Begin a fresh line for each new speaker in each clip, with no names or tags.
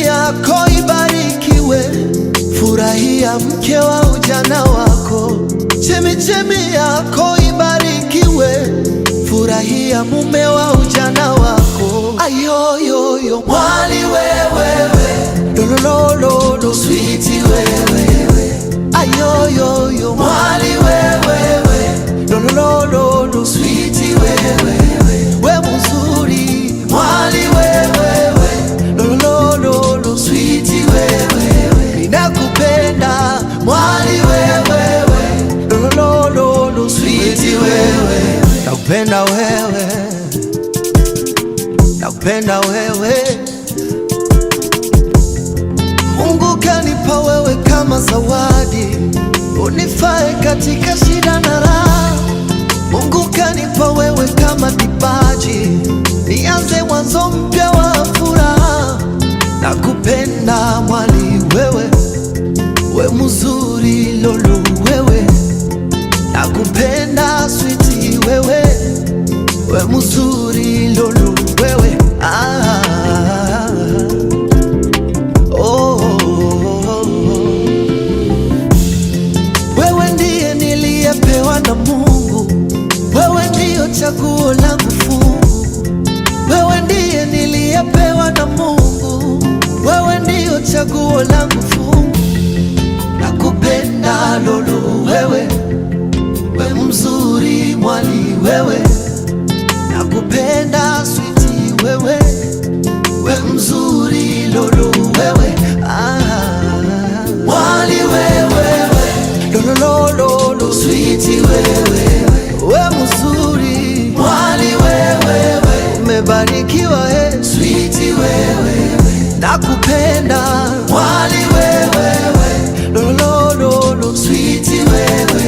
yako ibarikiwe, furahia mke wa ujana wako. Chemichemi yako ibarikiwe, furahia mume wa ujana wako. Ayoyoyo mwali wewewe, lolololo sweetie wewewe. Ayoyoyo mwali wewewe, lolololo sweetie wewewe. We mzuri mwali wewewe, lolololo sweetie wewewe. Ninakupenda mwali wewewe, lolololo sweetie wewewe. Nakupenda wewe, nakupenda wewe. Mungu kanipa wewe kama zawadi, unifae katika shida na raha. Mungu kanipa wewe kama kipaji, nianze mwanzo mpya wa furaha. Nakupenda mwali wewe, we mzuri lolo wewe. Nakupenda sweetie wewe, we mzuri lolo wewe. Wewe ndiye niliyepewa na Mungu, wewe ndiyo chaguo langu fungu. Wewe ndiye niliyepewa na Mungu, wewe ndiyo chaguo langu fungu. Nakupenda lolo wewe, we mzuri mwali wewe. Nakupenda sweetie wewe, we mzuri lolo wewe. Mwali wewewe, lolololo sweetie wewe. We mzuri mwali wewewe, umebarikiwa sweetie wewe. Nakupenda mwali wewewe, lolololo sweetie wewe.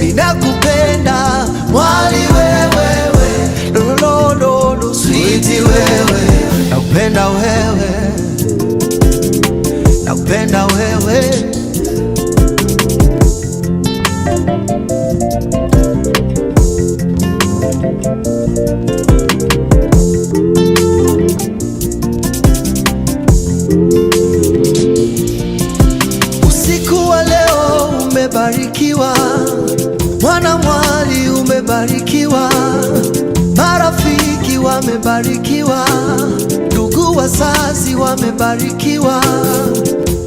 Ninakupenda mwali wewewe, lolololo sweetie wewe. Nakupenda wewe, nakupenda wewe. Usiku wa leo umebarikiwa, mwana mwali umebarikiwa, marafiki wamebarikiwa, ndugu wazazi wamebarikiwa,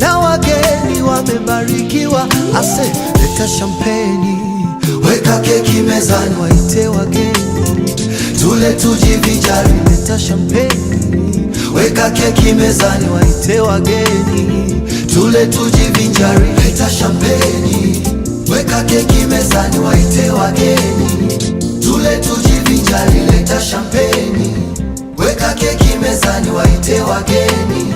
na wageni wamebarikiwa. Ase leta champagne, weka keki mezani, waite wageni tule tujivinjari. Leta champagne, weka keki mezani, waite wageni tule tujivinjari. Leta champagne, weka keki mezani, waite wageni tule tujivinjari. Leta champagne, weka keki mezani, waite wageni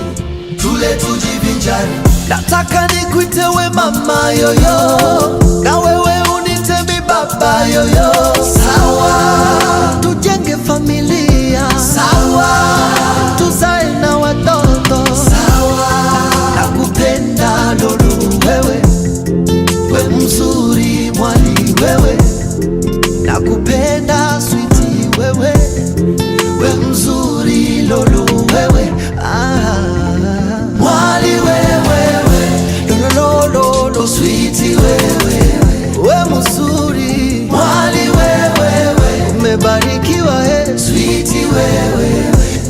tule tujivinjari. Nataka nikuite we mama yoyo, na wewe unite mi baba yoyo. Sawa, tujenge familia. Sawa, tuzae na watoto. Sawa, nakupenda lolo wewe, we mzuri mwali wewe. Nakupenda sweetie wewe, we mzuri lolo wewe. Mwali wewewe, lolololo sweetie wewe. We mzuri mwali wewewe, umebarikiwa sweetie wewe.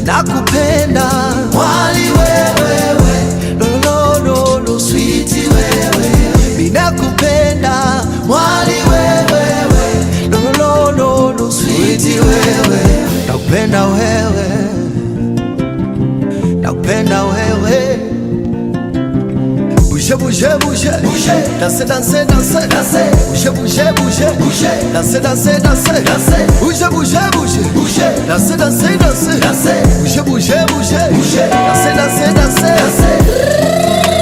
Nakupenda mwali wewewe, lolololo sweetie wewe. Ninakupenda mwali wewewe, lolololo sweetie wewe. Nakupenda wewe, nakupenda wewe. Bouge, bouge, bouge, bouge. Danser, danser, danser, danser. Bouge, bouge, bouge, bouge. Danser, danser, danser, danser. Bouge, bouge, bouge, bouge. Danser, danser, danser, danser. Bouge, bouge, bouge, bouge. Danser, danser, danser, danser.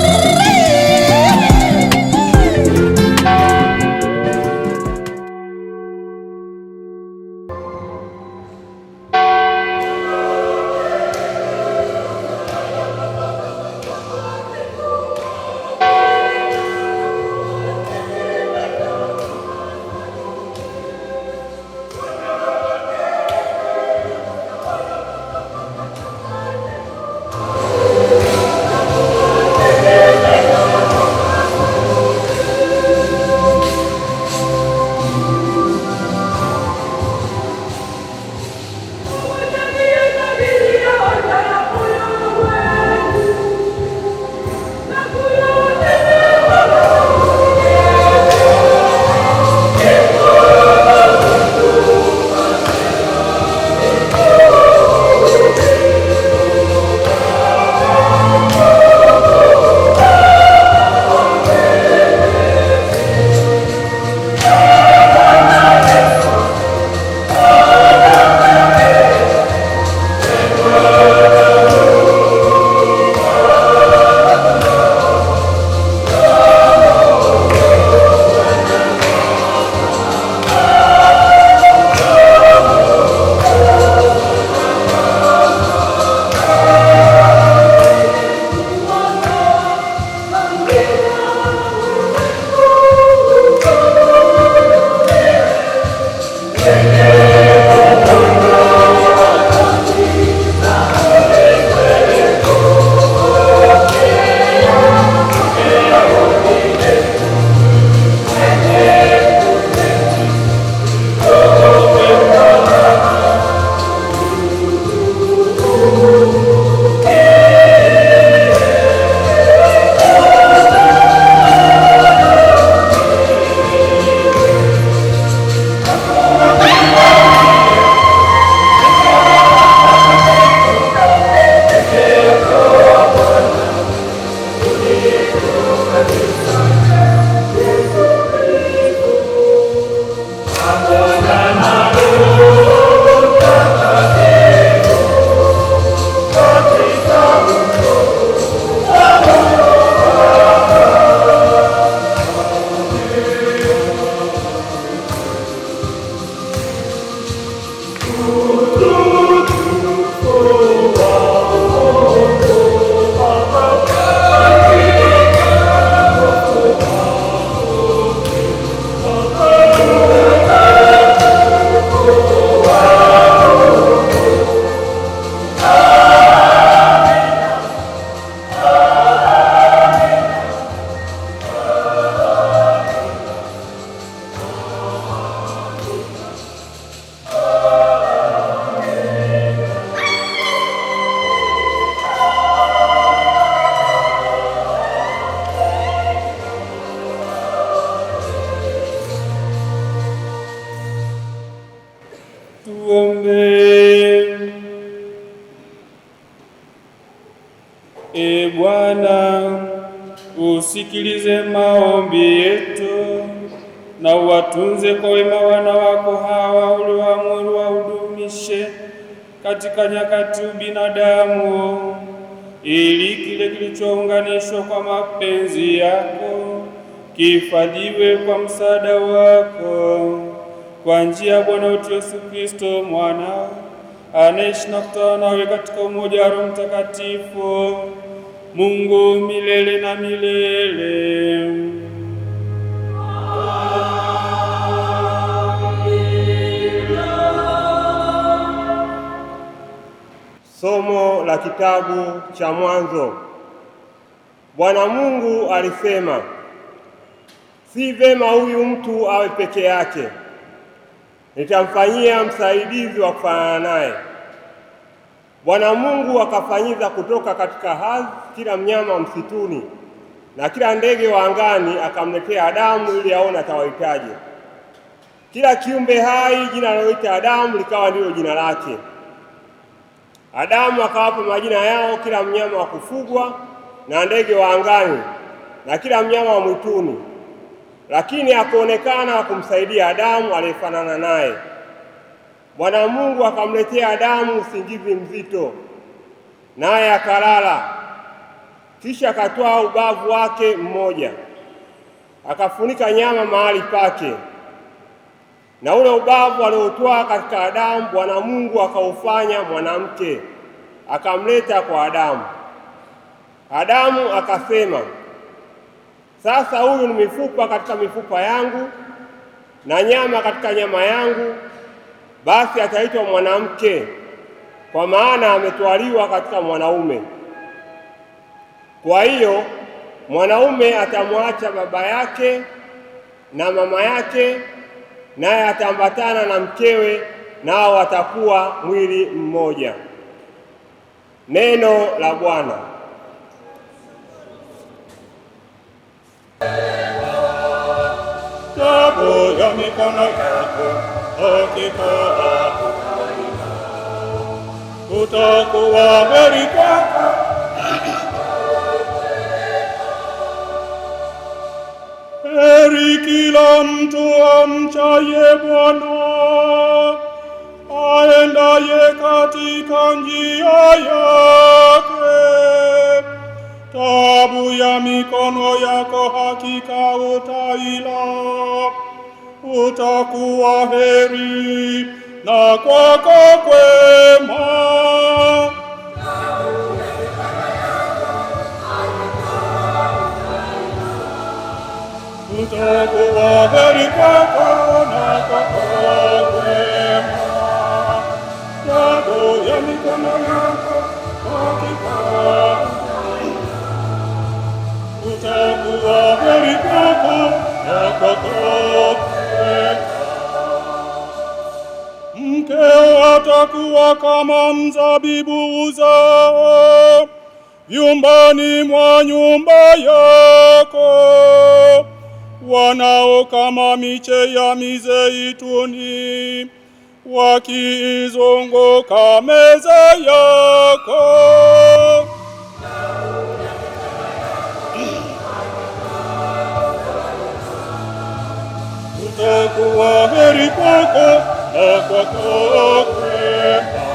E Bwana, usikilize maombi yetu na uwatunze kwa wema wana wako hawa ulioamuru wahudumishe katika nyakati ubinadamu, ili kile kilichounganishwa kwa mapenzi yako kihifadhiwe kwa msaada wako, kwa njia ya Bwana wetu Yesu Kristo mwanao, anaishi na kutawala nawe katika umoja wa Roho Mtakatifu, Mungu milele na milele.
Somo la kitabu cha Mwanzo. Bwana Mungu alisema, si vema huyu mtu awe peke yake, nitamfanyia msaidizi wa kufanana naye. Bwana Mungu akafanyiza kutoka katika ardhi kila mnyama wa msituni na kila ndege wa angani, akamletea Adamu ili aone atawahitaje. Kila kiumbe hai jina aliloita Adamu likawa ndilo jina lake. Adamu akawapa majina yao kila mnyama wa kufugwa na ndege wa angani na kila mnyama wa mwituni, lakini hakuonekana wa kumsaidia Adamu aliyefanana naye. Bwana Mungu akamletea Adamu usingizi mzito, naye akalala. Kisha akatwaa ubavu wake mmoja, akafunika nyama mahali pake, na ule ubavu aliotwaa katika Adamu Bwana Mungu akaufanya mwanamke, akamleta kwa Adamu. Adamu akasema, sasa huyu ni mifupa katika mifupa yangu na nyama katika nyama yangu, basi ataitwa mwanamke, kwa maana ametwaliwa katika mwanaume. Kwa hiyo mwanaume atamwacha baba yake na mama yake, naye ataambatana na mkewe, nao watakuwa mwili mmoja. Neno la Bwana.
Tabu ya mikono yako hakika utakuwa heri kwako. Heri kila mtu amchaye Bwana, aendaye katika njia yake. Tabu ya mikono yako hakika utaila, utakuwa heri na kwako kwema. Utakuwa heri kwako na kwako kwema. Tabu ya mikono yako hakika utakuwa heri kwako na kwako kwema. Mkeo atakuwa kama mzabibu uzao vyumbani mwa nyumba yako, wanao kama miche ya mizeituni wakiizunguka meza yako. Utakuwa heri kwako na kwako kwema.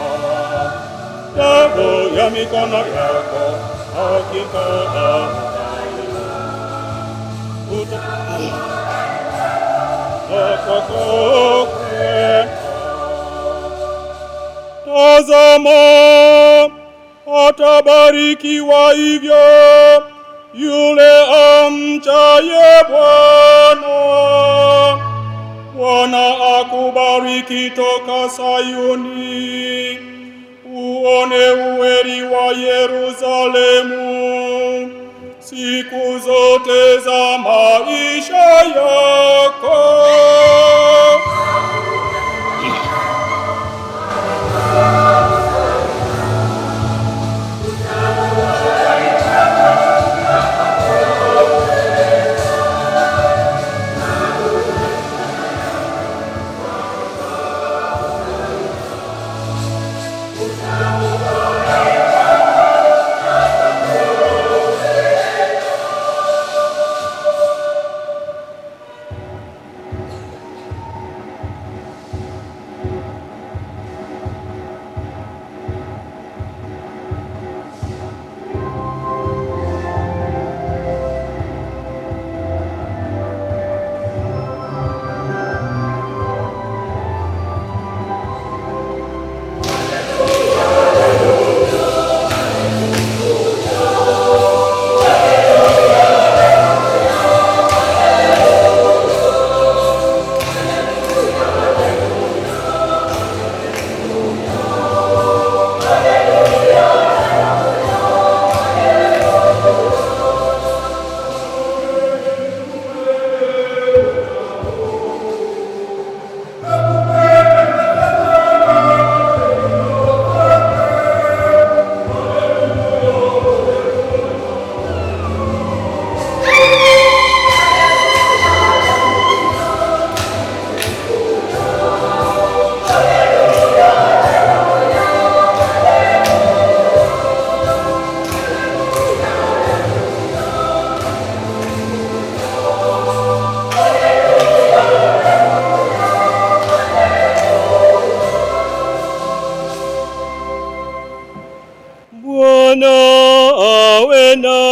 Tabu ya mikono yako hakika na kwako kwema. Tazama, atabarikiwa hivyo yule amchaye Bwana. Bwana akubariki toka Sayuni, uone uweri wa Yerusalemu siku zote za maisha yako.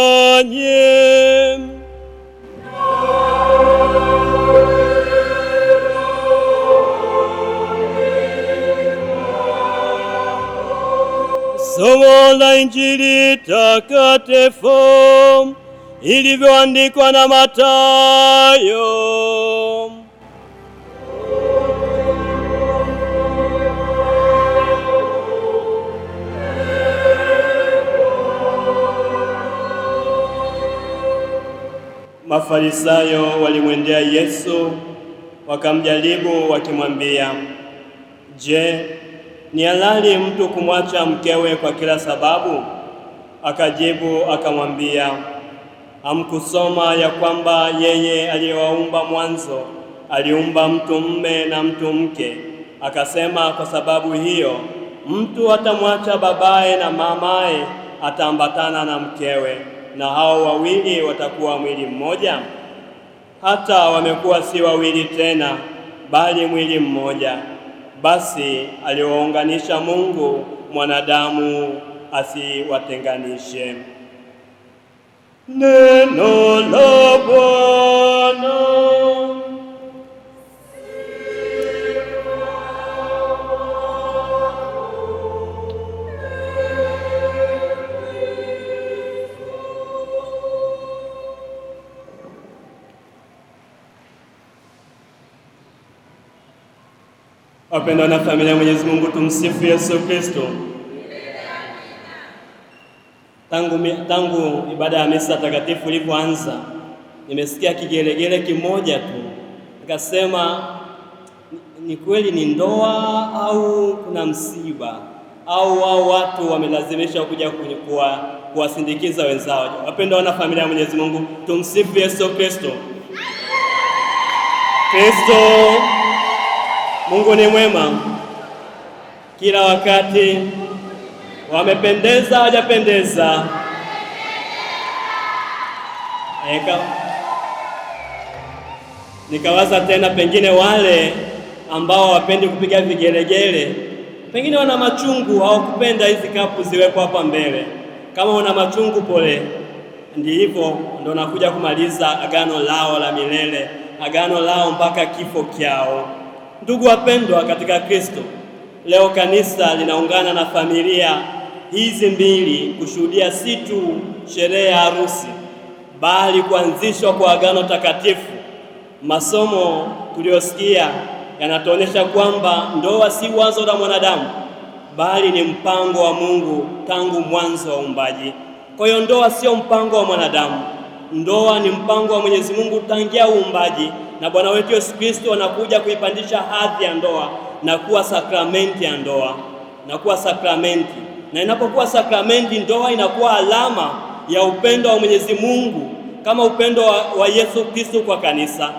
nanyi. Somo la Injili takatifu ilivyoandikwa na Mathayo. Mafarisayo walimwendea Yesu wakamjaribu wakimwambia, "Je, ni halali mtu kumwacha mkewe kwa kila sababu?" Akajibu akamwambia, "Hamkusoma ya kwamba yeye aliyewaumba mwanzo aliumba mtu mume na mtu mke? Akasema, kwa sababu hiyo mtu atamwacha babaye na mamaye, ataambatana na mkewe, na hao wawili watakuwa mwili mmoja. Hata wamekuwa si wawili tena, bali mwili mmoja. Basi aliwaunganisha Mungu, mwanadamu asiwatenganishe." Neno la Bwana. Wapendwa na familia ya Mwenyezi Mungu, tumsifu Yesu Kristo. Tangu ibada ya misa takatifu ilipoanza, nimesikia kigelegele kimoja tu. Nikasema, ni kweli ni ndoa au kuna msiba au watu wamelazimisha kuja kuwasindikiza wenzao? Wapendwa na familia ya Mwenyezi Mungu, tumsifu Yesu Kristo. Mungu ni mwema kila wakati. Wamependeza hawajapendeza? Nikawaza tena, pengine wale ambao wapendi kupiga vigelegele, pengine wana machungu, hawakupenda hizi kapu ziwepo hapa mbele. Kama wana machungu, pole, ndivyo ndo nakuja kumaliza agano lao la milele, agano lao mpaka kifo kyao. Ndugu wapendwa katika Kristo, leo kanisa linaungana na familia hizi mbili kushuhudia si tu sherehe ya harusi, bali kuanzishwa kwa agano takatifu. Masomo tuliyosikia yanatuonyesha kwamba ndoa si wazo la mwanadamu, bali ni mpango wa Mungu tangu mwanzo wa uumbaji. Kwa hiyo ndoa sio mpango wa mwanadamu, ndoa ni mpango wa Mwenyezi Mungu tangia uumbaji, na Bwana wetu Yesu Kristo anakuja kuipandisha hadhi ya ndoa na kuwa sakramenti ya ndoa, na kuwa sakramenti. Na inapokuwa sakramenti, ndoa inakuwa alama ya upendo wa Mwenyezi Mungu, kama upendo wa Yesu Kristo kwa kanisa.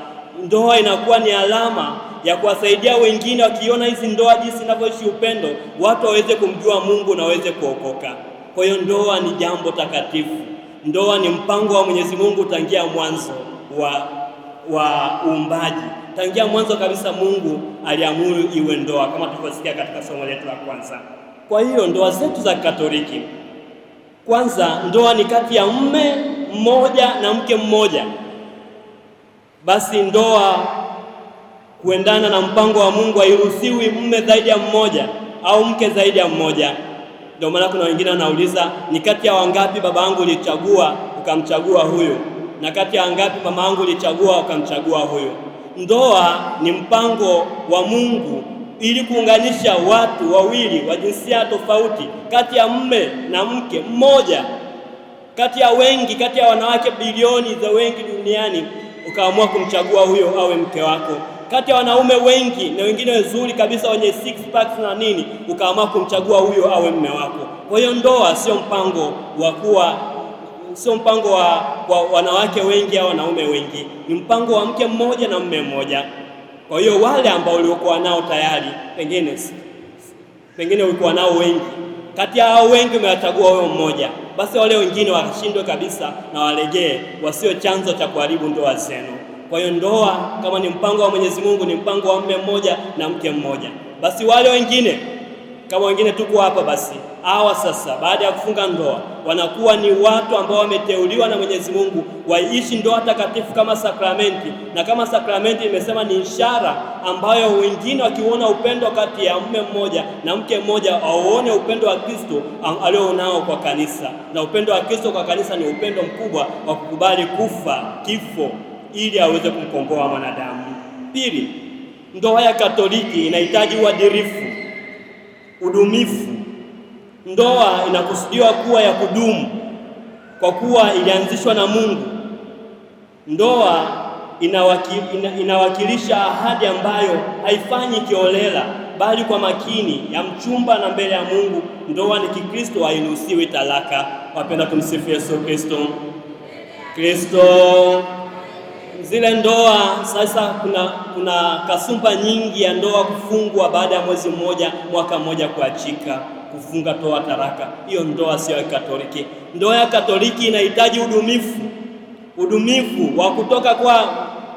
Ndoa inakuwa ni alama ya kuwasaidia wengine, wakiona hizi ndoa jinsi zinavyoishi upendo, watu waweze kumjua Mungu na waweze kuokoka. Kwa hiyo ndoa ni jambo takatifu. Ndoa ni mpango wa Mwenyezi Mungu tangia mwanzo wa uumbaji. Tangia mwanzo kabisa Mungu aliamuru iwe ndoa, kama tulivyosikia katika somo letu la kwanza. Kwa hiyo ndoa zetu za Katoliki, kwanza, ndoa ni kati ya mume mmoja na mke mmoja. Basi ndoa kuendana na mpango wa Mungu, hairuhusiwi mume zaidi ya mmoja au mke zaidi ya mmoja. Ndio maana kuna wengine wanauliza, ni kati ya wangapi baba yangu ulichagua ukamchagua huyo, na kati ya wangapi mama yangu ulichagua ukamchagua huyo. Ndoa ni mpango wa Mungu ili kuunganisha watu wawili wa jinsia tofauti, kati ya mume na mke mmoja, kati ya wengi, kati ya wanawake bilioni za wengi duniani, ukaamua kumchagua huyo awe mke wako. Kati ya wanaume wengi na wengine wazuri kabisa wenye six packs na nini, ukaamua kumchagua huyo awe mume wako. Kwa hiyo ndoa sio mpango wa wanawake wengi au wanaume wengi, ni mpango wa mke mmoja na mume mmoja. Kwa hiyo wale ambao uliokuwa nao tayari, pengine ulikuwa nao wengi, kati ya hao wengi umewachagua huyo mmoja, basi wale wengine washindwe kabisa na walegee, wasio chanzo cha kuharibu ndoa zenu. Kwa hiyo ndoa kama ni mpango wa Mwenyezi Mungu, ni mpango wa mume mmoja na mke mmoja. Basi wale wengine kama wengine tuko hapa, basi hawa sasa baada ya kufunga ndoa wanakuwa ni watu ambao wameteuliwa na Mwenyezi Mungu waishi ndoa takatifu kama sakramenti, na kama sakramenti imesema ni ishara ambayo wengine wakiona upendo kati ya mume mmoja na mke mmoja waone upendo wa Kristo alionao kwa kanisa. Na upendo wa Kristo kwa kanisa ni upendo mkubwa wa kukubali kufa kifo ili aweze kumkomboa mwanadamu. Pili, ndoa ya Katoliki inahitaji uadilifu, udumifu. Ndoa inakusudiwa kuwa ya kudumu kwa kuwa ilianzishwa na Mungu. Ndoa inawakilisha ahadi ambayo haifanyi kiolela, bali kwa makini ya mchumba na mbele ya Mungu. Ndoa ni Kikristo, hairuhusiwi talaka. Wapenda, tumsifu Yesu Kristo. Zile ndoa sasa, kuna kasumba nyingi ya ndoa kufungwa baada ya mwezi mmoja, mwaka mmoja kuachika, kufunga ndoa taraka. Hiyo ndoa sio ya Katoliki. Ndoa ya Katoliki inahitaji udumifu wa kutoka kwa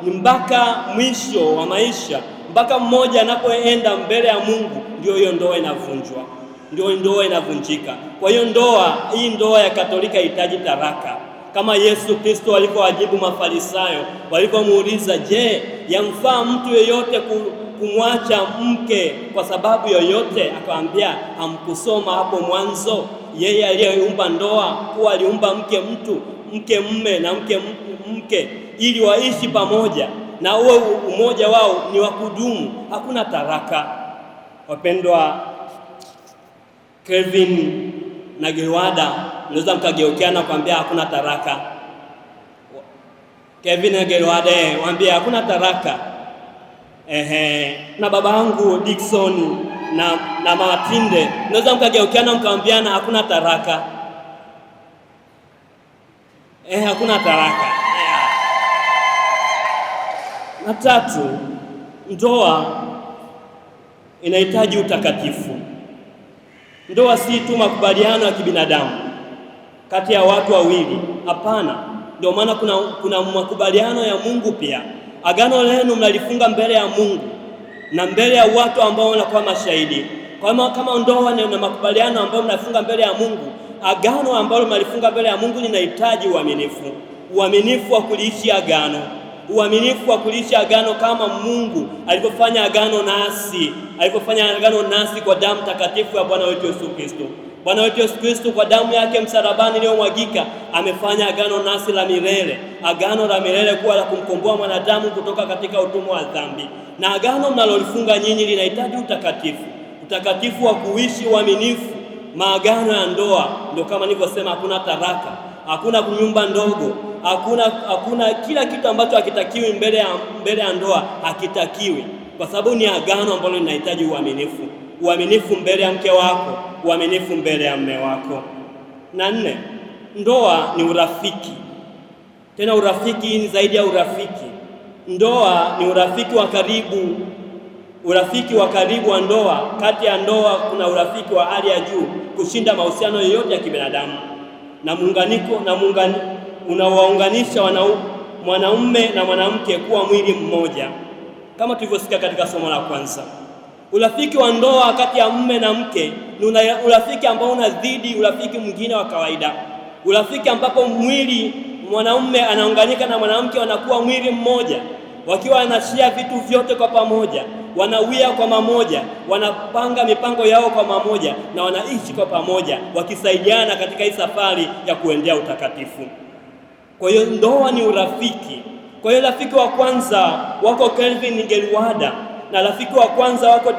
mpaka mwisho wa maisha, mpaka mmoja anapoenda mbele ya Mungu, ndio hiyo ndoa inavunjwa, ndio ndoa inavunjika. Kwa hiyo hii ndoa ya Katoliki inahitaji taraka, kama Yesu Kristo alivyowajibu Mafarisayo walipomuuliza, je, yamfaa mtu yeyote kumwacha mke kwa sababu yoyote? Akawaambia, hamkusoma hapo mwanzo, yeye aliyeumba ndoa kuwa aliumba mke mume na mke ili waishi pamoja, na uwe umoja wao ni wa kudumu, hakuna taraka. Wapendwa, Kelvin na Gerwada mnaweza mkageukiana kwambia hakuna taraka. Kelvin na Gerwada waambia hakuna taraka. Na baba yangu Dickson na Matinde mnaweza mkageukiana mkaambiana hakuna taraka. Hakuna taraka. Na tatu, ndoa inahitaji utakatifu. Ndoa si tu makubaliano ya kibinadamu kati ya watu wawili, hapana. Ndio maana kuna makubaliano ya Mungu pia. Agano lenu mnalifunga mbele ya Mungu na mbele ya watu ambao wanakuwa mashahidi. Kama ndoa na makubaliano ambayo mnafunga mbele ya Mungu, agano ambalo mnalifunga mbele ya Mungu linahitaji uaminifu wa kuliishi agano, uaminifu wa kuliishi agano kama Mungu alivyofanya agano nasi kwa damu takatifu ya Bwana wetu Yesu Kristo. Bwana wetu Yesu Kristo kwa damu yake msalabani iliyomwagika amefanya agano nasi la milele, agano la milele kuwa la kumkomboa mwanadamu kutoka katika utumwa wa dhambi. Na agano mnalolifunga nyinyi linahitaji utakatifu wa kuishi uaminifu. Maagano ya ndoa ndio kama nilivyosema, hakuna taraka, hakuna nyumba ndogo, hakuna kila kitu ambacho hakitakiwi mbele ya ndoa hakitakiwi, kwa sababu ni agano ambalo linahitaji uaminifu mbele ya mke wako, uaminifu mbele ya mume wako. Na 4, ndoa ni urafiki. Tena urafiki ni zaidi ya urafiki. Ndoa ni urafiki wa karibu wa ndoa. Kati ya ndoa kuna urafiki wa hali ya juu kushinda mahusiano yoyote ya kibinadamu, na unawaunganisha mwanaume na mwanamke kuwa mwili mmoja, kama tulivyosikia katika somo la kwanza. Urafiki wa ndoa kati ya mume na mke ni urafiki ambao unazidi urafiki mwingine wa kawaida, urafiki ambapo mwanaume anaunganika na mwanamke, wanakuwa mwili mmoja, wakiwa wanashia vitu vyote kwa pamoja, wanawia kwa pamoja, wanapanga mipango yao kwa pamoja, na wanaishi kwa pamoja, wakisaidiana katika hii safari ya kuendea utakatifu. Kwa hiyo ndoa ni urafiki. Kwa hiyo rafiki wa kwanza wako Kelvin Gerwada, na rafiki wa kwanza wako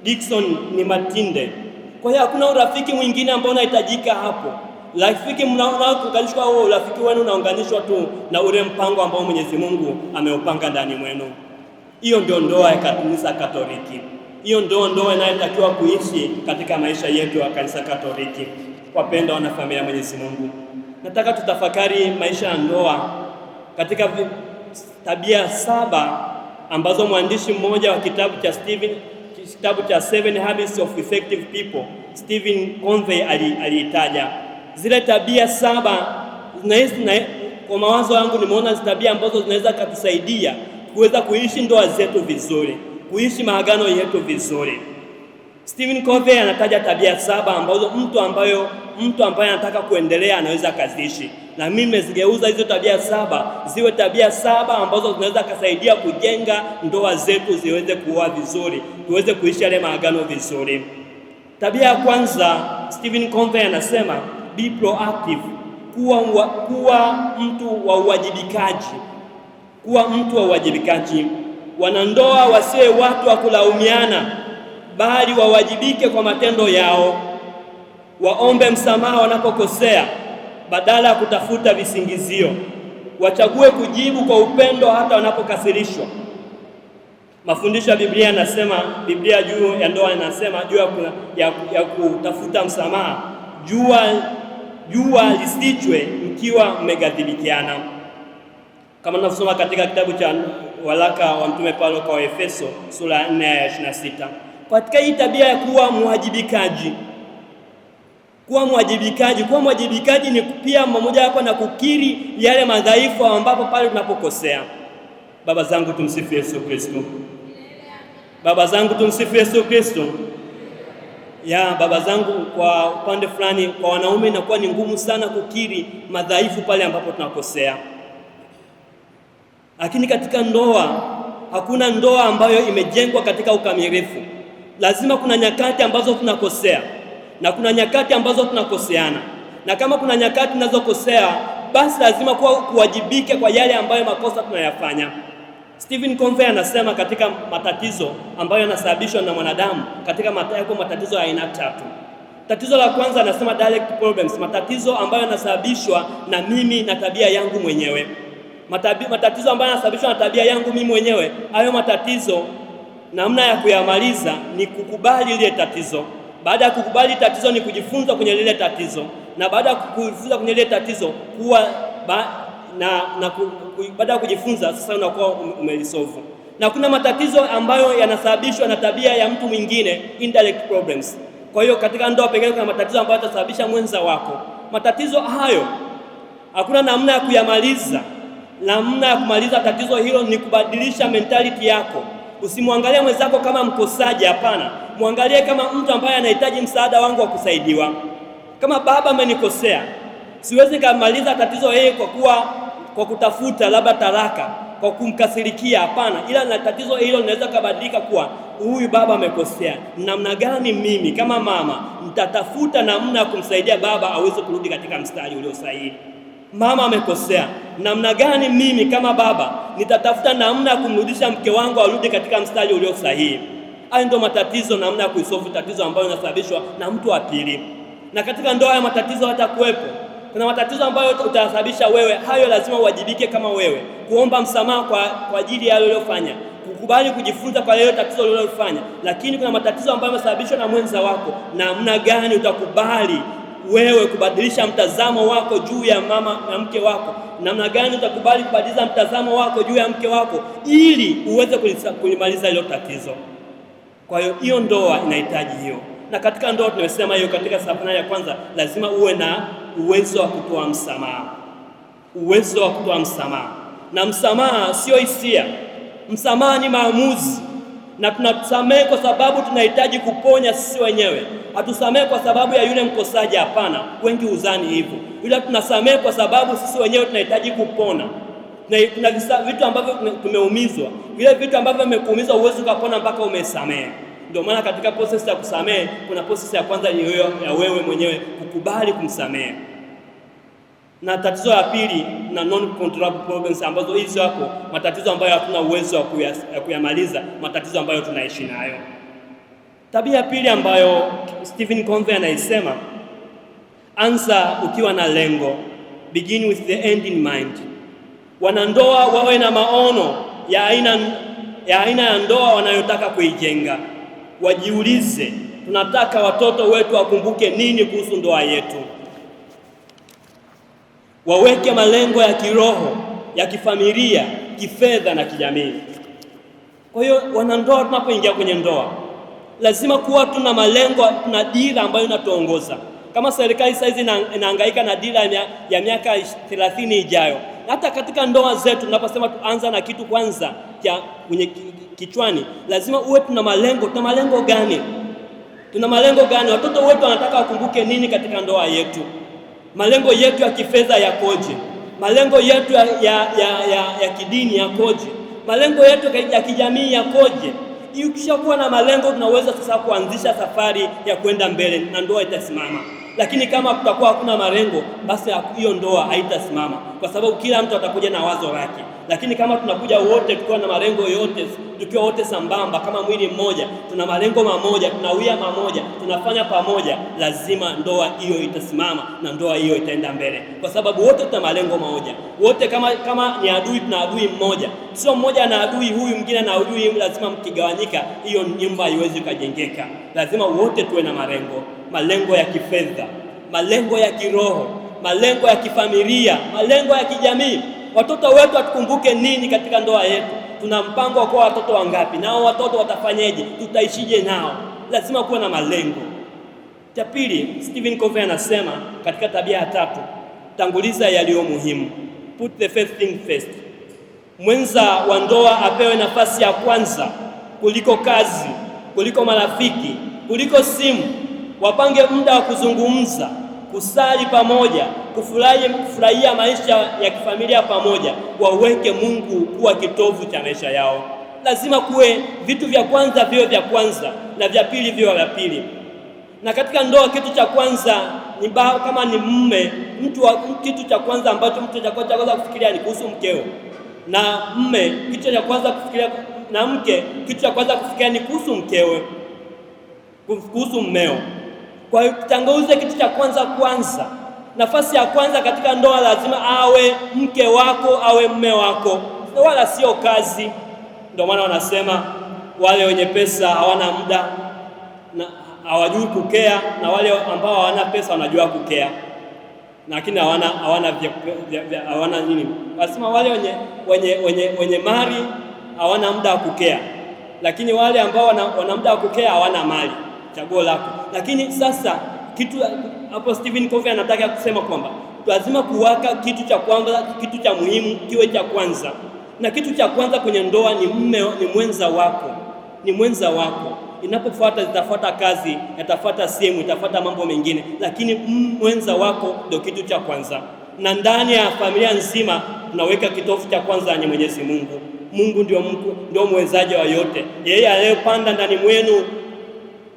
Dickson ni Matinde. Kwa hiyo hakuna urafiki mwingine ambao unahitajika hapo. Rafiki mnaounganishwa huo urafiki wenu unaunganishwa tu na ule mpango ambao Mwenyezi Mungu ameupanga ndani mwenu. Hiyo ndio ndoa ya Kanisa Katoliki. Hiyo ndoa inayotakiwa kuishi katika maisha yetu ya Kanisa Katoliki. Wapendwa wana familia ya Mwenyezi Mungu, nataka tutafakari maisha ya ndoa katika tabia 7 ambazo mwandishi mmoja wa kitabu cha 7 Habits of Effective People, Stephen Covey aliitaja. Zile tabia 7 kwa mawazo yangu nimeona tabia ambazo zinaweza kutusaidia kuweza kuishi ndoa zetu vizuri, kuishi maagano yetu vizuri. Stephen Covey anataja tabia 7 ambazo mtu ambaye anataka kuendelea anaweza akaziishi, na mimi nimezigeuza hizo tabia 7 ziwe tabia 7 ambazo zinaweza kusaidia kujenga ndoa zetu ziweze kuwa vizuri, tuweze kuishi yale maagano vizuri. Tabia ya kwanza, Stephen Covey anasema be proactive, kuwa mtu wa uwajibikaji. Kuwa mtu wa uwajibikaji. Wanandoa wasiwe watu wa kulaumiana, bali wawajibike kwa matendo yao. Waombe msamaha wanapokosea badala ya kutafuta visingizio. Wachague kujibu kwa upendo hata wanapokasirishwa. Mafundisho ya Biblia yanasema, Biblia juu ya ndoa inasema juu ya kutafuta msamaha, jua lisichwe mkiwa mmeghadhibikiana. Kama tunasoma katika kitabu cha waraka wa Mtume Paulo kwa Efeso sura ya 4 aya 26. Katika hii tabia ya kuwa mwajibikaji, kuwa mwajibikaji ni pia mmoja wapo na kukiri yale madhaifu ambapo pale tunapokosea. Baba zangu tumsifu Yesu Kristo. Baba zangu tumsifu Yesu Kristo. Baba zangu, kwa upande fulani kwa wanaume inakuwa ni ngumu sana kukiri madhaifu pale ambapo tunakosea. Lakini katika ndoa, hakuna ndoa ambayo imejengwa katika ukamilifu. Lazima kuna nyakati ambazo tunakosea na kuna nyakati ambazo tunakoseana, na kama kuna nyakati tunazokosea, basi lazima kuwajibike kwa yale ambayo makosa tunayafanya. Stephen Covey anasema katika matatizo ambayo yanasababishwa na mwanadamu, katika matatizo ya aina 3. Tatizo la kwanza anasema direct problems, matatizo ambayo yanasababishwa na mimi na tabia yangu mwenyewe. Matatizo ambayo yanasababishwa na tabia yangu mimi mwenyewe, hayo matatizo namna ya kuyamaliza ni kukubali ile tatizo. Baada ya kukubali tatizo ni kujifunza kwenye lile tatizo, na baada ya kujifunza kwenye lile tatizo baada ya kujifunza sasa unakuwa umelisolve. Na kuna matatizo ambayo yanasababishwa na tabia ya mtu mwingine, indirect problems. Kwa hiyo katika ndoa pengine kuna matatizo ambayo yatasababisha mwenza wako. Matatizo hayo hakuna namna ya kuyamaliza. Namna ya kumaliza tatizo hilo ni kubadilisha mentality yako. Usimwangalie mwenzako kama mkosaji, hapana. Muangalie kama mtu ambaye anahitaji msaada wangu wa kusaidiwa. Kama baba amenikosea, siwezi kumaliza tatizo yeye kwa kutafuta labda talaka, kwa kumkasirikia, hapana. Ila na tatizo hilo linaweza kubadilika kuwa huyu baba amekosea, namna gani mimi kama mama nitatafuta namna ya kumsaidia baba aweze kurudi katika mstari ulio sahihi. Mama amekosea, namna gani mimi kama baba nitatafuta namna ya kumrudisha mke wangu arudi katika mstari ulio sahihi. Hayo ndio matatizo, namna ya kuisolve tatizo ambayo yanasababishwa na mtu wa pili. Na katika ndoa ya matatizo hata kuwepo, kuna matatizo ambayo utasababisha wewe, hayo lazima uwajibike kama wewe, kuomba msamaha kwa ajili ya yale uliyofanya, kukubali kujifunza kwa lile tatizo ulilofanya. Lakini kuna matatizo ambayo yamesababishwa na mwenza wako, namna gani utakubali wewe kubadilisha mtazamo wako juu ya mama na mke wako, namna gani utakubali kubadilisha mtazamo wako juu ya mke wako ili uweze kulimaliza hilo tatizo. Kwa hiyo ndoa inahitaji hiyo. Na katika ndoa tumesema hiyo katika safari ya kwanza, lazima uwe na uwezo wa kutoa msamaha. Uwezo wa kutoa msamaha. Na msamaha sio hisia. Msamaha ni maamuzi. Na tunasamehe kwa sababu tunahitaji kuponya sisi wenyewe. Hatusamehe kwa sababu ya yule mkosaji, hapana. Wengi uzani hivyo. Ila tunasamehe kwa sababu sisi wenyewe tunahitaji kupona. Na kuna vitu ambavyo tumeumizwa. Vile vitu ambavyo vimekuumiza uwezo ukapona mpaka umesamehe. Ndio maana katika process ya kusamehe kuna process ya kwanza ya wewe mwenyewe kukubali kumsamehe. Na tatizo la pili na non-controllable problems, ambazo hizi hapo matatizo ambayo hatuna uwezo wa kuyamaliza, matatizo ambayo tunaishi nayo. Tabia ya pili ambayo Stephen Covey anaisema, anza ukiwa na lengo, begin with the end in mind. Wanandoa wawe na maono ya aina ya ndoa wanayotaka kuijenga. Wajiulize, tunataka watoto wetu wakumbuke nini kuhusu ndoa yetu? Waweke malengo ya kiroho, ya kifamilia, kifedha na kijamii. Kwa hiyo wanandoa, tunapoingia kwenye ndoa lazima kuwa tuna malengo, tuna dira ambayo inatuongoza. Kama serikali sasa inahangaika na dira ya miaka 30 ijayo, hata katika ndoa zetu tunaposema tuanza na kitu kwanza kwenye kichwani, lazima uwe tuna malengo. Tuna malengo gani? Tuna malengo gani? Watoto wetu wanataka wakumbuke nini katika ndoa yetu? Malengo yetu ya kifedha yakoje? Malengo yetu ya kidini yakoje? Malengo yetu ya kijamii yakoje? Ukishakuwa na malengo, tunaweza sasa kuanzisha safari ya kwenda mbele na ndoa itasimama. Lakini kama kutakuwa hakuna malengo, basi hiyo ndoa haitasimama, kwa sababu kila mtu atakuja na wazo lake. Lakini kama tunakuja wote tukiwa na malengo yote, tukiwa wote sambamba kama mwili mmoja, tuna malengo mamoja, tunawia mamoja, tunafanya pamoja, lazima ndoa hiyo itasimama na ndoa hiyo itaenda mbele, kwa sababu wote tuna malengo mamoja. Wote kama ni adui, tuna adui mmoja, sio mmoja na adui huyu mwingine na adui. Lazima mkigawanyika, hiyo nyumba haiwezi kujengeka. Lazima wote tuwe na malengo ya kifedha, malengo ya kiroho, malengo ya kifamilia, malengo ya kijamii. Watoto wetu atukumbuke nini katika ndoa yetu? Tuna mpango wa kuwa watoto wangapi? Nao watoto watafanyeje? Tutaishije nao? Lazima kuwa na malengo. Cha pili, Stephen Covey anasema katika tabia ya 3, tanguliza yaliyo muhimu. Put the first thing first. Mwenza wa ndoa apewe nafasi ya kwanza kuliko kazi, kuliko marafiki, kuliko simu. Wapange muda wa kuzungumza, kusali pamoja, kufurahia maisha ya kifamilia pamoja. Waweke Mungu kuwa kitovu cha maisha yao. Lazima kuwe vitu vya kwanza viwe vya kwanza na vya pili viwe vya pili. Na katika ndoa, kitu cha kwanza ni kama ni mume, kitu cha kwanza ambacho mtu cha kwanza kufikiria ni kuhusu mkeo, na mume kitu cha kwanza kufikiria, na mke kitu cha kwanza kufikiria ni kuhusu mkewe, kuhusu mmeo. Kwa hiyo tanguliza kitu cha kwanza. Nafasi ya kwanza katika ndoa lazima awe mke wako, awe mume wako, wala sio kazi. Ndio maana wanasema wale wenye pesa hawana muda na hawajui kukea, na wale ambao hawana pesa wanajua kukea, lakini hawana nini. Wanasema wale wenye mali hawana muda wa kukea, lakini wale ambao wana muda wa kukea hawana mali. Chaguo lako. Lakini sasa kitu hapo Stephen Covey anataka kusema kwamba lazima kuwaka kitu cha kwanza, kitu cha muhimu kiwe cha kwanza. Na kitu cha kwanza kwenye ndoa ni mwenza wako. Inapofuata zitafuata kazi, yatafuata sehemu, itafuata mambo mengine, lakini mwenza wako ndio kitu cha kwanza. Na ndani ya familia nzima tunaweka kitofu cha kwanza ni Mwenyezi Mungu. Mungu ndio mwezaji wa yote. Yeye aliyepanda ndani mwenu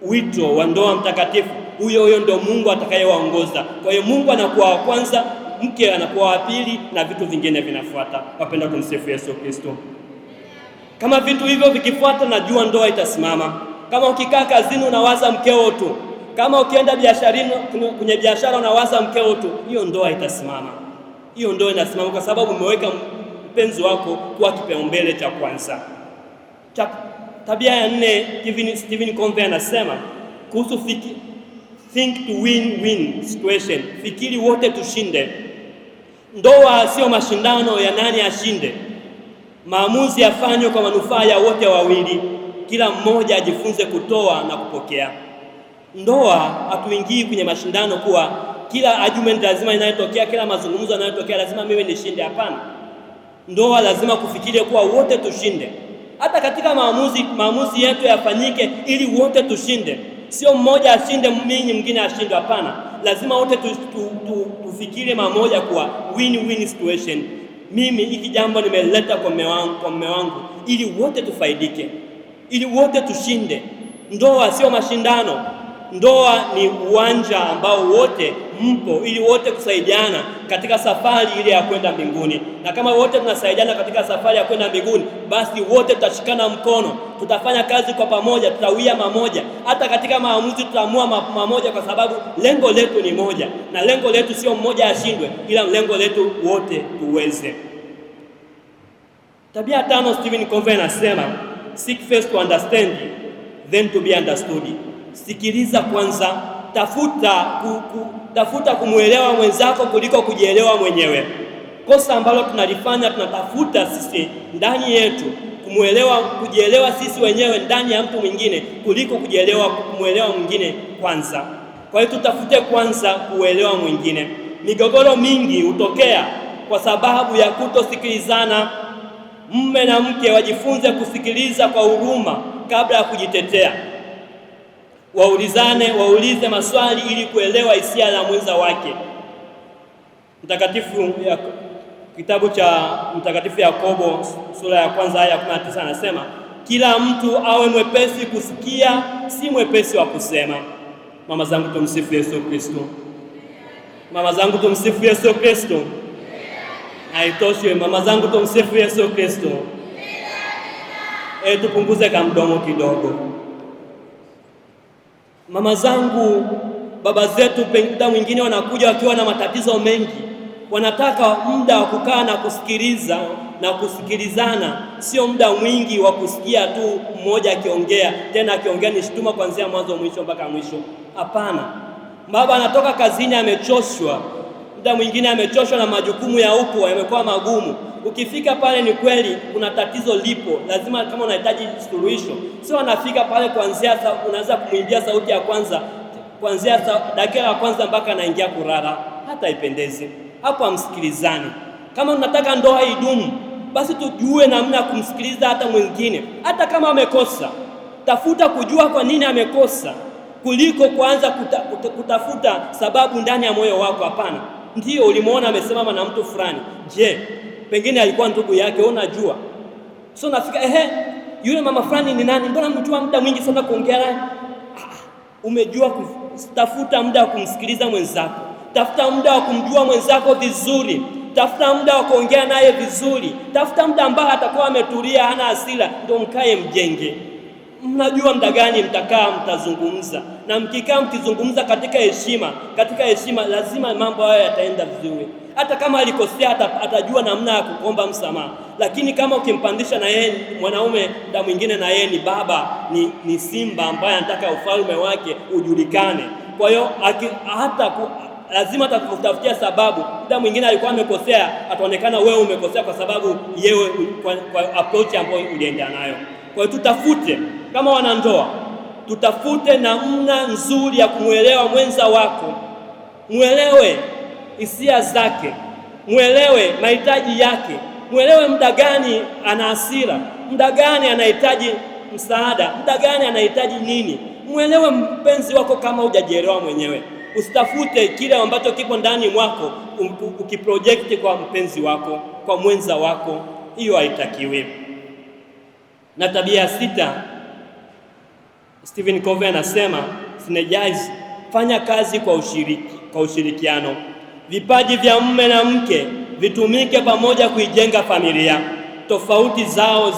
wito wa ndoa mtakatifu, huyo ndio Mungu atakayewaongoza. Kwa hiyo Mungu anakuwa wa kwanza, mke anakuwa wa pili, na vitu vingine vinafuata. Wapenda, tumsifu Yesu Kristo. Kama vitu hivyo vikifuata, najua ndoa itasimama. Kama ukikaa kazini unawaza mkeo tu, kama ukienda kwenye biashara unawaza mkeo tu, hiyo ndoa itasimama. Hiyo ndoa inasimama kwa sababu umeweka mpenzi wako kuwa kipaumbele cha kwanza. Tabia ya 4, Stephen Covey anasema kuhusu think to win situation. Fikiri wote tushinde. Ndoa sio mashindano ya nani ashinde. Maamuzi yafanywe kwa manufaa ya wote wawili. Kila mmoja ajifunze kutoa na kupokea. Ndoa hatuingii kwenye mashindano kuwa kila argument lazima inayotokea, kila mazungumzo yanayotokea lazima mimi nishinde. Hapana. Ndoa lazima kufikiria kuwa wote tushinde. Hata katika maamuzi yetu yafanyike ili wote tushinde. Sio mmoja ashinde mimi mwingine ashinde, hapana. Lazima wote tufikirie mamoja kwa win-win situation. Mimi hiki jambo nimeleta kwa mume wangu ili wote tufaidike, ili wote tushinde. Ndoa sio mashindano. Ndoa ni uwanja ambao wote mpo ili wote kusaidiana katika safari ile ya kwenda mbinguni. Na kama wote tunasaidiana katika safari ya kwenda mbinguni, basi wote tutashikana mkono, tutafanya kazi kwa pamoja, tutawia mamoja. Hata katika maamuzi tutaamua mamoja, kwa sababu lengo letu ni moja, na lengo letu sio mmoja ashindwe, ila lengo letu wote tuweze. Tabia 5, Stephen Covey anasema seek first to understand, then to be understood. Sikiliza kwanza, tafuta kumuelewa mwenzako kuliko kujielewa mwenyewe. Kosa ambalo tunalifanya, tunatafuta sisi ndani yetu kujielewa sisi wenyewe ndani ya mtu mwingine kuliko kumuelewa mwingine kwanza. Kwa hiyo tutafute kwanza kuelewa mwingine. Migogoro mingi hutokea kwa sababu ya kutosikilizana. Mume na mke wajifunze kusikiliza kwa huruma kabla ya kujitetea. waulize maswali ili kuelewa hisia za mwenza wake. Kitabu cha Mtakatifu Yakobo sura ya 1 aya 19 anasema, kila mtu awe mwepesi kusikia, si mwepesi wa kusema. Mama zangu, tumsifu Yesu Kristo. Mama zangu, tumsifu Yesu Kristo. Haitoshi, mama zangu, tumsifu Yesu Kristo. Tupunguze kamdomo kidogo. Mama zangu, baba zetu pengine mwingine wanakuja wakiwa na matatizo mengi, wanataka muda wa kukaa na kusikiliza na kusikilizana, sio muda mwingi wa kusikia tu mmoja akiongea, tena akiongea ni shutuma kuanzia mwanzo mwisho mpaka mwisho. Hapana. Baba anatoka kazini amechoshwa, muda mwingine amechoshwa na majukumu ya huko yamekuwa magumu. Ukifika pale, ni kweli kuna tatizo lipo, lazima kama unahitaji suluhisho, sio anafika pale unaanza kumwimbia sauti ya kwanza kuanzia dakika ya kwanza mpaka anaingia kulala, hata ipendeze. Hapo amsikilizani. Kama unataka ndoa idumu, basi tujue namna ya kumsikiliza hata mwingine, hata kama amekosa. Tafuta kujua kwa nini amekosa kuliko kuanza kutafuta sababu ndani ya moyo wako. Hapana. Ndio ulimuona amesimama na mtu fulani, je, pengine alikuwa ndugu yake, unajua? Sio nafika yule mama fulani ni nani? Mbona mjua muda mwingi sana kuongea naye? Umejua tafuta muda wa kumsikiliza mwenzako. Tafuta muda wa kumjua mwenzako vizuri. Tafuta muda wa kuongea naye vizuri. Tafuta muda ambao atakuwa ametulia, hana hasira, ndio mkae mjenge. Mnajua muda gani mtakaa mtazungumza, na mkikaa mkizungumza katika heshima, lazima mambo hayo yataenda vizuri. Hata kama alikosea atajua namna ya kuomba msamaha. Lakini kama ukimpandisha na yeye mwanaume, muda mwingine na yeye ni baba, ni simba ambaye anataka ufalme wake ujulikane. Kwa hiyo lazima atakutafutia sababu. Muda mwingine alikuwa amekosea, ataonekana wewe umekosea kwa sababu yewe kwa approach ambayo ulienda nayo. Kwa hiyo tutafute, kama wanandoa, tutafute namna nzuri ya kumuelewa mwenza wako. Muelewe hisia zake, muelewe mahitaji yake, muelewe muda gani ana hasira, muda gani anahitaji msaada, muda gani anahitaji nini. Muelewe mpenzi wako kama hujajielewa mwenyewe. Usitafute kile ambacho kipo ndani mwako ukiproject kwa mpenzi wako, kwa mwenza wako. Hiyo haitakiwi. Na tabia ya 6, Stephen Covey anasema, synergize, fanya kazi kwa ushirikiano. Vipaji vya mume na mke vitumike pamoja kuijenga familia. Tofauti zao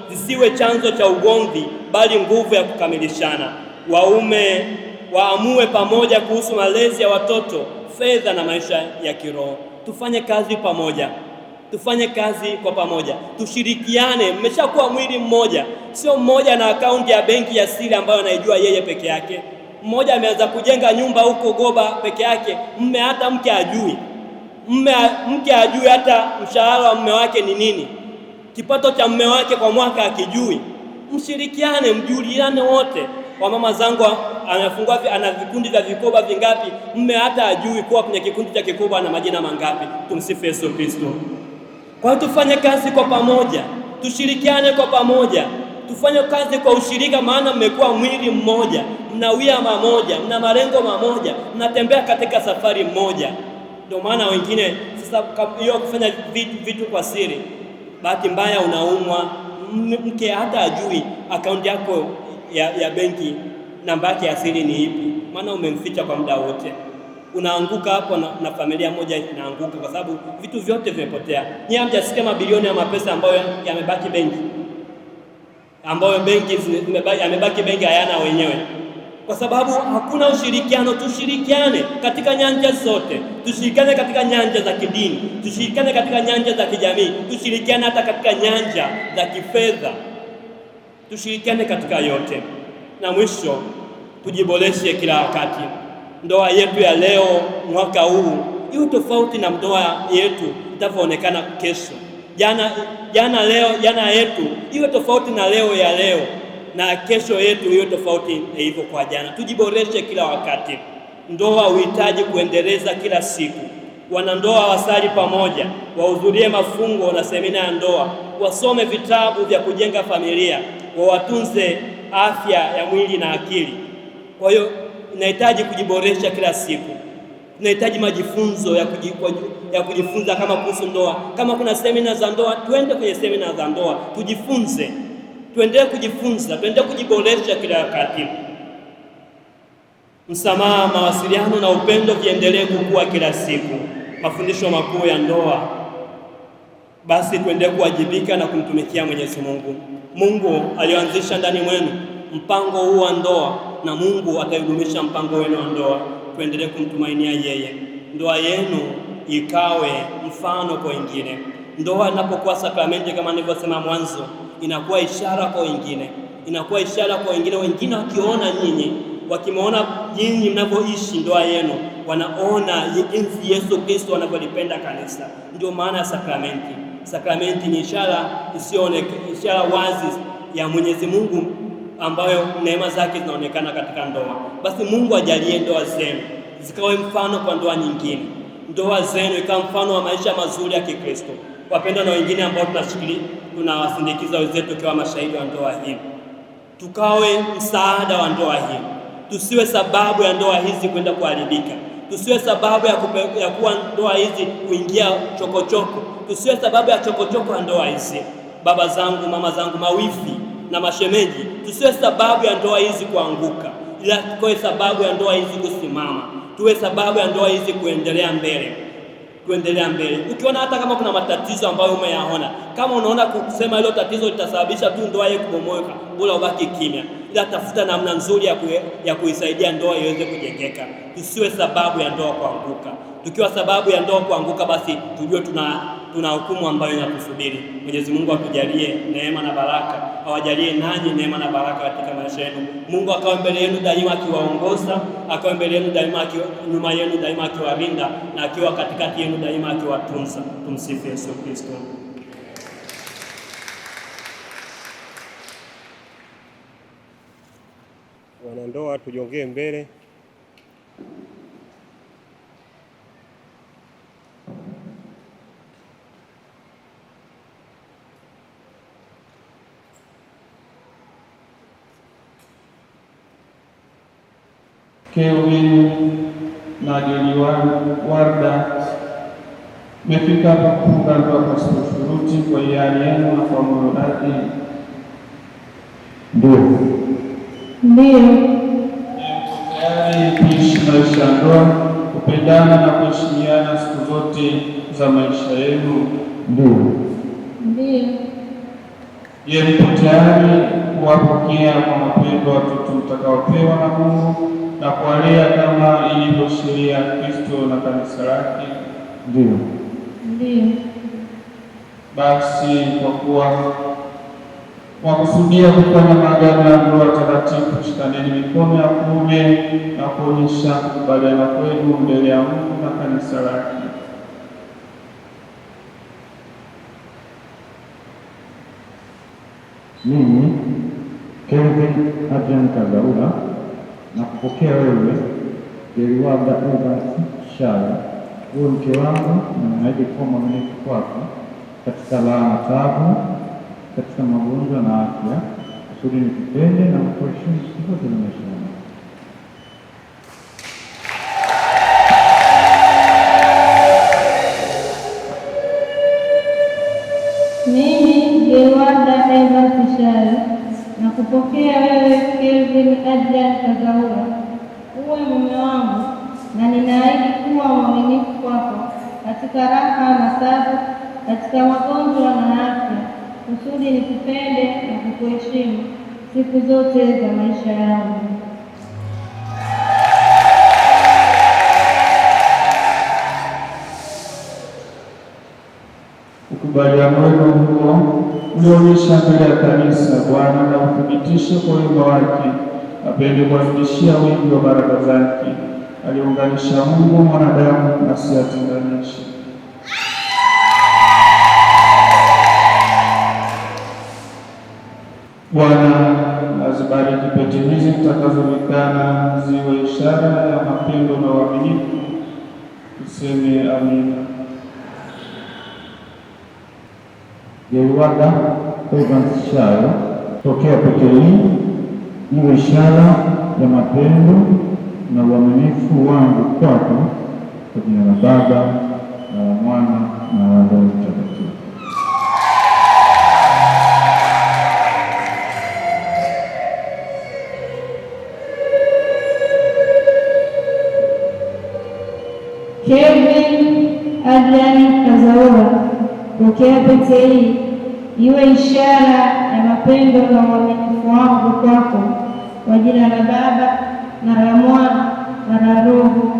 zisiwe chanzo cha ugomvi, bali nguvu ya kukamilishana. Waume waamue pamoja kuhusu malezi ya watoto, fedha na maisha ya kiroho. Tufanye kazi pamoja. Tufanye kazi kwa pamoja, tushirikiane. Mmeshakuwa mwili mmoja, sio mmoja na akaunti ya benki ya siri ambayo anaijua yeye peke yake. Mmoja ameanza kujenga nyumba huko Goba peke yake, mke ajui. Mke ajui hata mshahara wa mume wake ni nini, kipato cha mume wake kwa mwaka akijui. Mshirikiane, mjuliane wote. Kwa mama zangu, ana vikundi vya vikoba vingapi, mume hata ajui kuwa kwenye kikundi cha kikoba na majina mangapi. Tumsifu Yesu Kristo. Kwa hiyo tufanye kazi kwa pamoja, tushirikiane kwa pamoja, tufanye kazi kwa ushirika, maana mmekuwa mwili mmoja, mnawia mamoja, mna malengo mamoja, mnatembea katika safari moja. Ndio maana wengine sasa hiyo kufanya vitu kwa siri, bahati mbaya unaumwa, mke hata ajui akaunti yako ya benki namba yake ya siri ni ipi, maana umemficha kwa muda wote. Unaanguka hapo na familia moja inaanguka kwa sababu vitu vyote vimepotea. Nyinyi hamjasikia mabilioni ya mapesa ambayo yamebaki benki, ambayo yamebaki benki hayana wenyewe, kwa sababu hakuna ushirikiano. Tushirikiane katika nyanja zote, tushirikiane katika nyanja za kidini, tushirikiane katika nyanja za kijamii, tushirikiane hata katika nyanja za kifedha, tushirikiane katika yote. Na mwisho, tujiboreshe kila wakati. Ndoa yetu ya leo mwaka huu iwe tofauti na ndoa yetu itavyoonekana kesho. Jana yetu iwe tofauti na leo ya leo, na kesho yetu iwe tofauti na hivyo kwa jana. Tujiboreshe kila wakati. Ndoa huhitaji kuendeleza kila siku. Wanandoa wasali pamoja, wahudhurie mafungo na semina ya ndoa, wasome vitabu vya kujenga familia, watunze afya ya mwili na akili, Kwa hiyo inahitaji kujiboresha kila siku. Tunahitaji majifunzo ya kujifunza kama kuhusu ndoa. Kama kuna semina za ndoa, twende kwenye semina za ndoa, tujifunze. Tuendelee kujifunza, tuendelee kujiboresha kila wakati. Msamaha, mawasiliano na upendo viendelee kukua kila siku. Mafundisho makuu ya ndoa. Basi tuendelee kuwajibika na kumtumikia Mwenyezi Mungu. Mungu alianzisha ndani mwenu mpango huu wa ndoa, na Mungu ataidumisha mpango wenu wa ndoa. Tuendelee kumtumainia yeye. Ndoa yenu ikawe mfano kwa wengine. Ndoa inapokuwa sakramenti, kama nilivyosema mwanzo, inakuwa ishara kwa wengine, inakuwa ishara kwa wengine. Wengine wakiona nyinyi, wakimuona nyinyi mnavyoishi ndoa yenu, wanaona jinsi Yesu Kristo anavyolipenda kanisa. Ndio maana ya sakramenti. Sakramenti ni ishara ishara wazi ya Mwenyezi Mungu, ambayo neema zake zinaonekana katika ndoa. Basi Mungu ajalie ndoa zenu zikawe mfano kwa ndoa nyingine, ndoa zenu ikawa mfano wa maisha mazuri ya Kikristo. Wapendwa na wengine ambao tunawasindikiza wenzetu kwa mashahidi wa ndoa hii, tukawe msaada wa ndoa hii. Tusiwe sababu ya ndoa hizi kwenda kuharibika. Tusiwe sababu ya kuwa ndoa hizi kuingia chokochoko. Tusiwe sababu ya chokochoko ya ndoa hizi. Baba zangu, mama zangu, mawifi na mashemeji, tusiwe sababu ya ndoa hizi kuanguka, ila tuwe sababu ya ndoa hizi kusimama. Tuwe sababu ya ndoa hizi kuendelea mbele. Ukiona hata kama kuna matatizo ambayo umeyaona, kama unaona kusema hilo tatizo litasababisha tu ndoa yako kubomoka, bora ubaki kimya, ila tafuta namna nzuri ya kuisaidia ndoa iweze kujengeka. Tusiwe sababu ya ndoa kuanguka. Tukiwa sababu ya ndoa kuanguka, basi tujue tuna hukumu ambayo inakusubiri. Mwenyezi Mungu atujalie neema na baraka, awajalie nanyi neema na baraka katika maisha yenu. Mungu akawa mbele yenu daima akiwaongoza, akawa mbele yenu daima nyuma yenu daima akiwalinda, na akiwa katikati yenu daima akiwatunza. Tumsifu Yesu Kristo.
Wanandoa tujongee mbele.
Kelvin na Warda mefika hapa kufunga ndoa pasipo shuruti kwa hiari yenu na kwa moyo dhati. Ndio tayari kuishi maisha ya ndoa, kupendana na kuheshimiana siku zote za maisha yenu? Ndio. Je, mpo tayari kuwapokea kwa mapendo watoto mtakaopewa na Mungu na kuwalea kama ilivyo sheria ya Kristo na kanisa lake? Ndio. Basi kwa kuwa wakusudia kufanya maagano ya ndoa takatifu, shikaneni mikono ya kuume na kuonyesha kukubaliana kwenu mbele ya Mungu na kanisa lake.
Mimi Kelvin Adrian Kagaula na kupokea wewe Deriwada Evans Shara uwe mke wangu, na ninaahidi kuwa mwaminifu kwako katika raha na taabu, katika magonjwa na afya, kusudi nikupende na kukuheshimu siku zote za maisha yangu.
Mimi Deriwada Evans Shara na kupokea wewe Kelvin Adrian Kagaula uwe mume wangu, na ninaahidi kuwa mwaminifu kwako katika raha na taabu, katika magonjwa na afya, kusudi nikupende na kukuheshimu siku zote za maisha yangu.
Ukubaliano wenu huo ulionyesha mbele ya kanisa, Bwana na uthibitishe kwa wema wake, apende kuwazidishia wingi wa baraka zake. Aliunganisha Mungu mwanadamu asiyatenganishe. Bwana azibariki pete hizi zitakazoonekana ziwe ishara ya mapendo na uaminifu. Tuseme amina.
Deriwada Evans Shara, pokea pete hii iwe ishara ya mapendo na uaminifu wangu kwako, kwa jina la Baba na la Mwana na la Roho Mtakatifu.
Kelvin Adrian Kazaura, pokea pete hii iwe ishara ya mapendo na uaminifu wangu kwako, kwa jina la Baba na la Mwana na la Roho.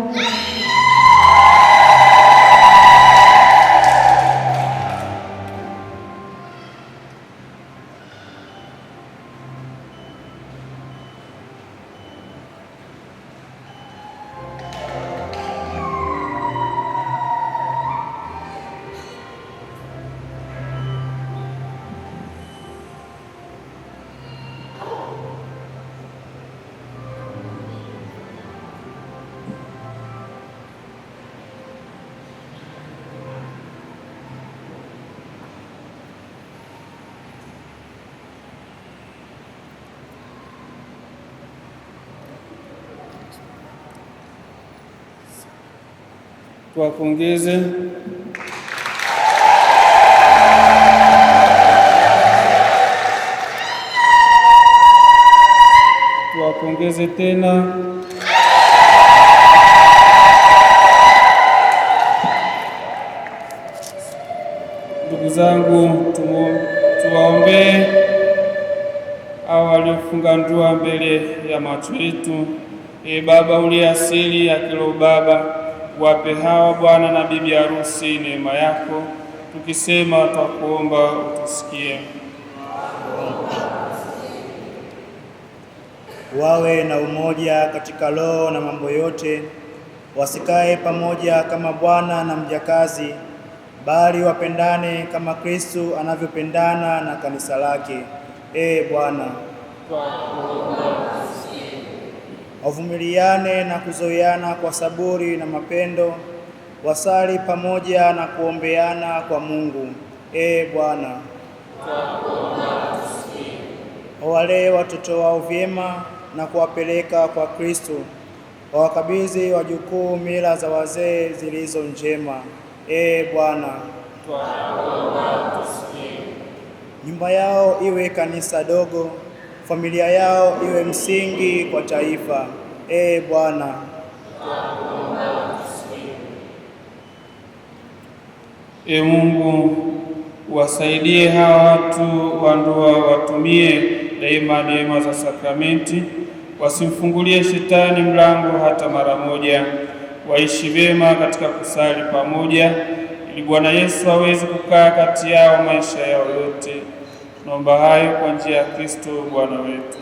Tuwapongeze. Tuwapongeze tena. Ndugu zangu, tuwaombee hao waliofunga ndoa mbele ya macho yetu. Ee Baba uliye asili ya kila ubaba, wape hawa bwana na bibi harusi neema yako, tukisema twakuomba utusikie.
Wawe na umoja katika roho na mambo yote, wasikae pamoja kama bwana na mjakazi, bali wapendane kama Kristo anavyopendana na kanisa lake. Bwana, wavumiliane na kuzoeana kwa saburi na mapendo, wasali pamoja na kuombeana kwa Mungu. Bwana, wawalee watoto wao vyema na kuwapeleka kwa Kristo, wawakabidhi wajukuu mila za wazee zilizo njema. Bwana, nyumba yao iwe kanisa dogo, familia yao iwe msingi kwa taifa. Bwana,
Mungu wasaidie hawa watu wa ndoa, watumie daima neema za sakramenti, wasimfungulie shetani mlango hata mara moja, waishi vyema katika kusali pamoja, ili Bwana Yesu aweze kukaa kati yao maisha yao yote. Naomba hayo kwa njia ya Kristo Bwana wetu.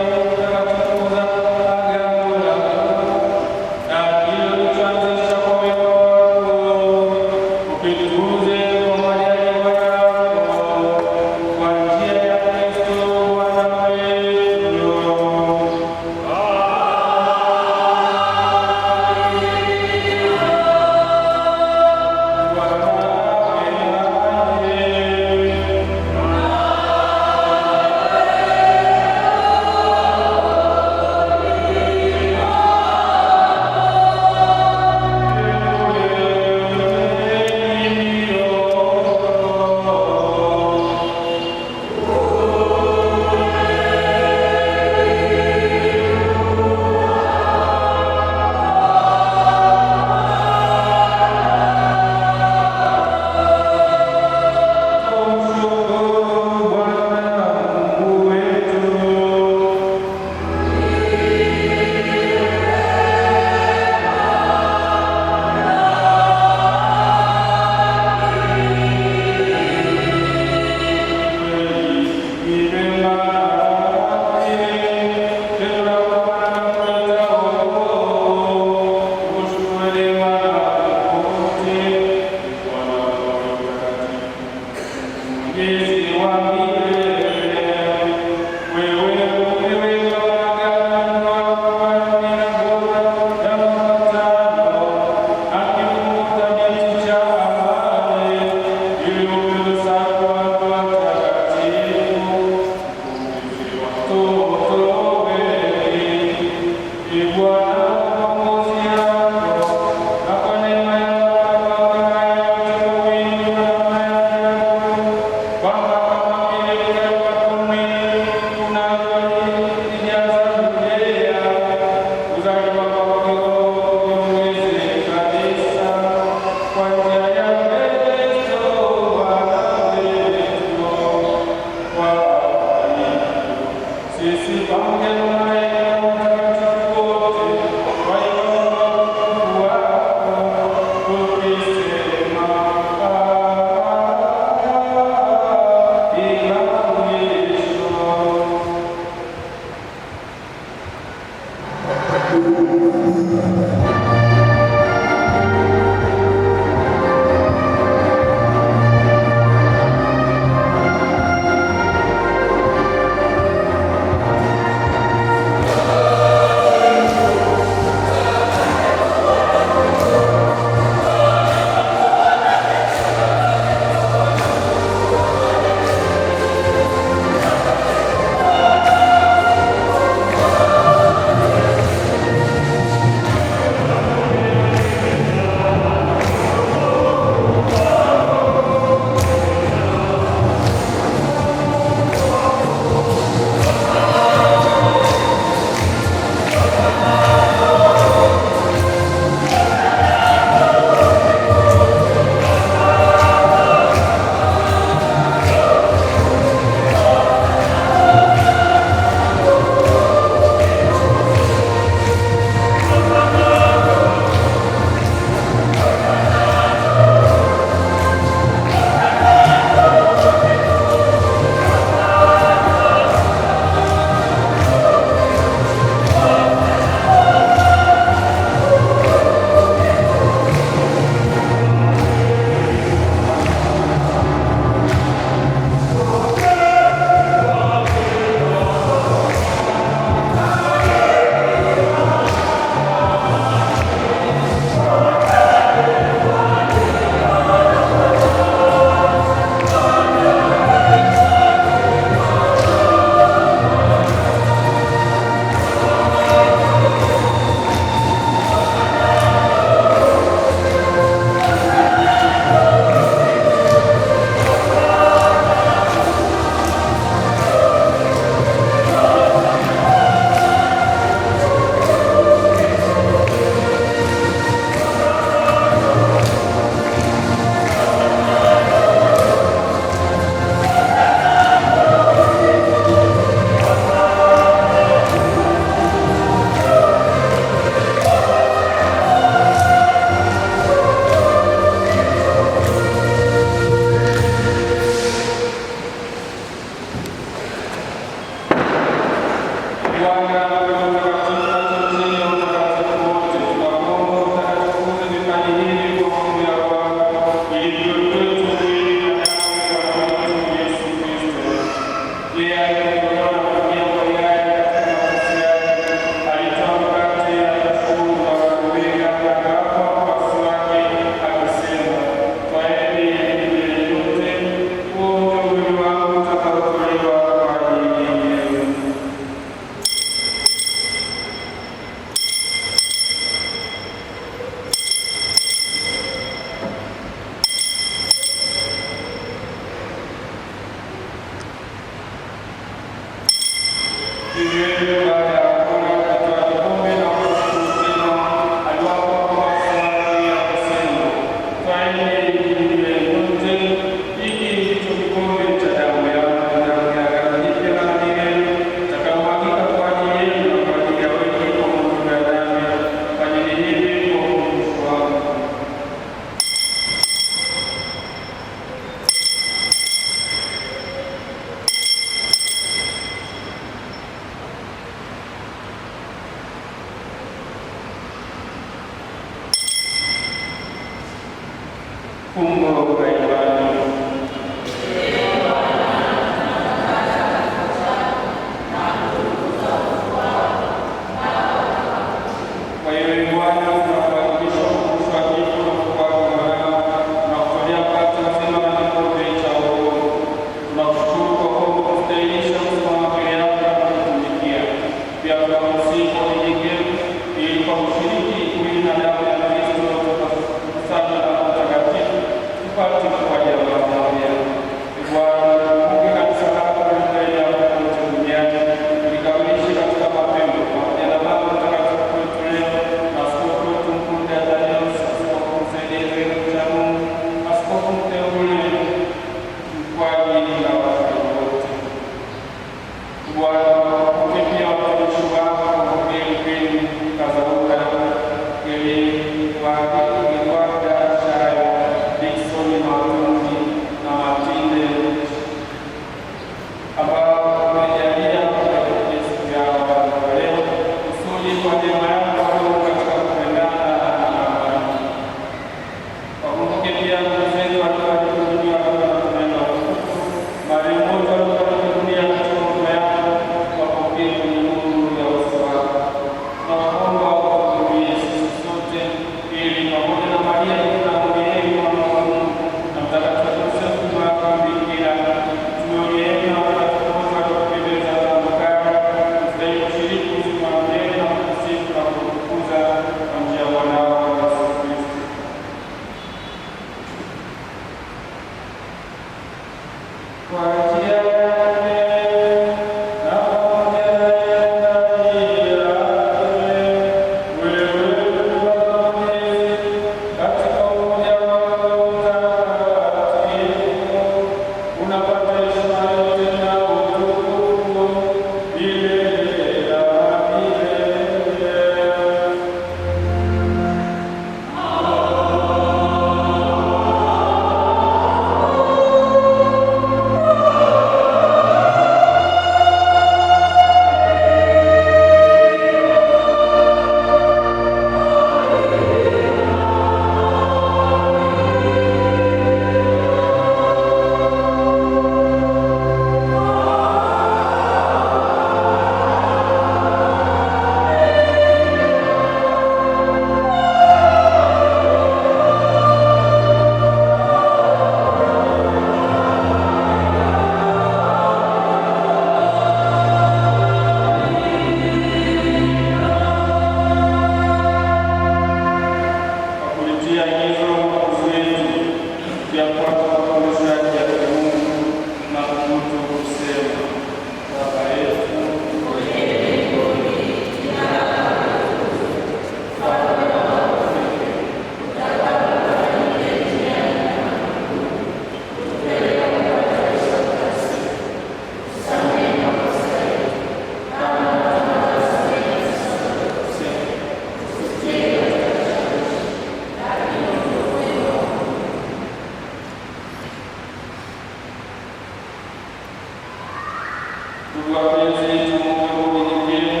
Ndugu wapenzi, tumuombe Mungu mwenyekevu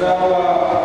wazawa